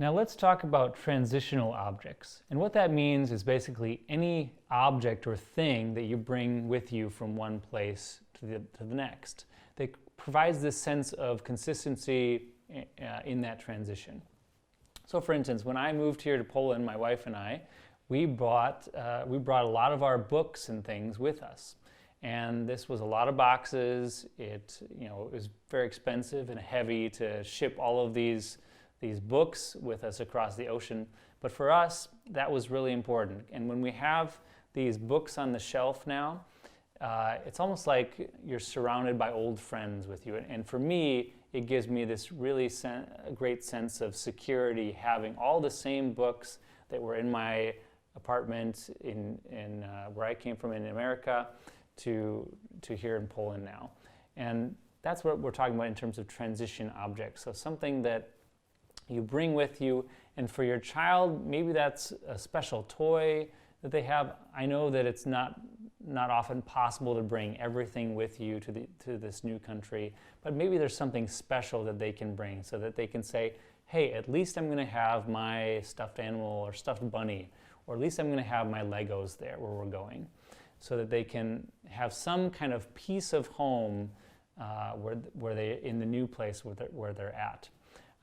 Now let's talk about transitional objects. And what that means is basically any object or thing that you bring with you from one place to the next. That provides this sense of consistency in that transition. So for instance, when I moved here to Poland, my wife and I, we brought a lot of our books and things with us. And this was a lot of boxes. It was very expensive and heavy to ship all of these books with us across the ocean. But for us, that was really important. And when we have these books on the shelf now, it's almost like you're surrounded by old friends with you. And for me, it gives me this really great sense of security, having all the same books that were in my apartment in where I came from in America to here in Poland now. And that's what we're talking about in terms of transition objects. So something that you bring with you, and for your child, maybe that's a special toy that they have. I know that it's not often possible to bring everything with you to this new country, but maybe there's something special that they can bring so that they can say, hey, at least I'm going to have my stuffed animal or stuffed bunny, or at least I'm going to have my Legos there where we're going, so that they can have some kind of piece of home where they in the new place where they're at.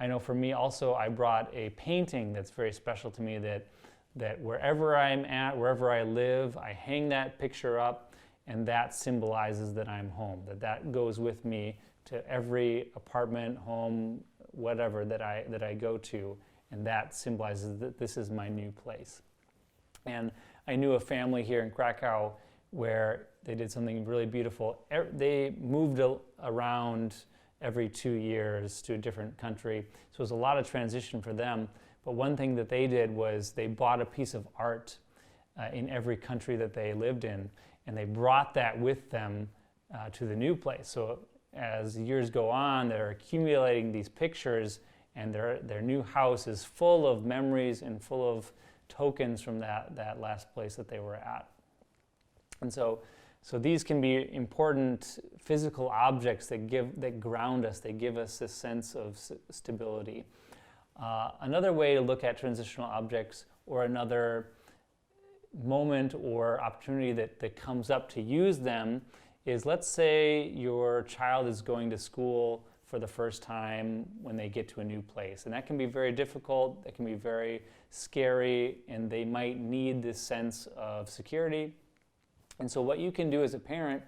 I know for me also, I brought a painting that's very special to me that wherever I'm at, wherever I live, I hang that picture up, and that symbolizes that I'm home, that goes with me to every apartment, home, whatever that I go to, and that symbolizes that this is my new place. And I knew a family here in Krakow where they did something really beautiful. They moved around every 2 years to a different country. So it was a lot of transition for them. But one thing that they did was they bought a piece of art in every country that they lived in, and they brought that with them to the new place. So as years go on, they're accumulating these pictures, and their new house is full of memories and full of tokens from that last place that they were at. And so these can be important physical objects that ground us. They give us this sense of stability. Another way to look at transitional objects, or another moment or opportunity that comes up to use them, is let's say your child is going to school for the first time when they get to a new place. And that can be very difficult, that can be very scary, and they might need this sense of security. And so what you can do as a parent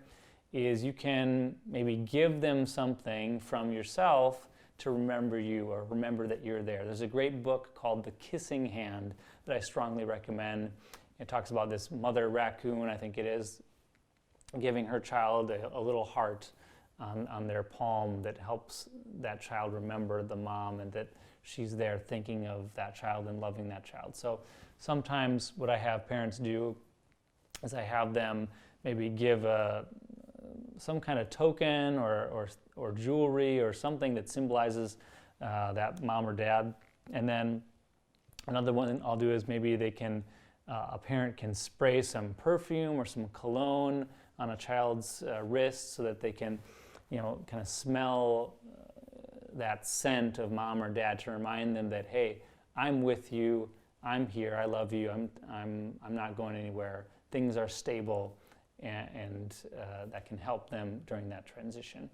is you can maybe give them something from yourself to remember you, or remember that you're there. There's a great book called The Kissing Hand that I strongly recommend. It talks about this mother raccoon, I think it is, giving her child a little heart on their palm that helps that child remember the mom, and that she's there thinking of that child and loving that child. So sometimes what I have parents do is I have them maybe give some kind of token or jewelry or something that symbolizes that mom or dad. And then another one I'll do is maybe a parent can spray some perfume or some cologne on a child's wrist so that they can, kind of smell that scent of mom or dad to remind them that, hey, I'm with you, I'm here, I love you, I'm not going anywhere. Things are stable, and that can help them during that transition.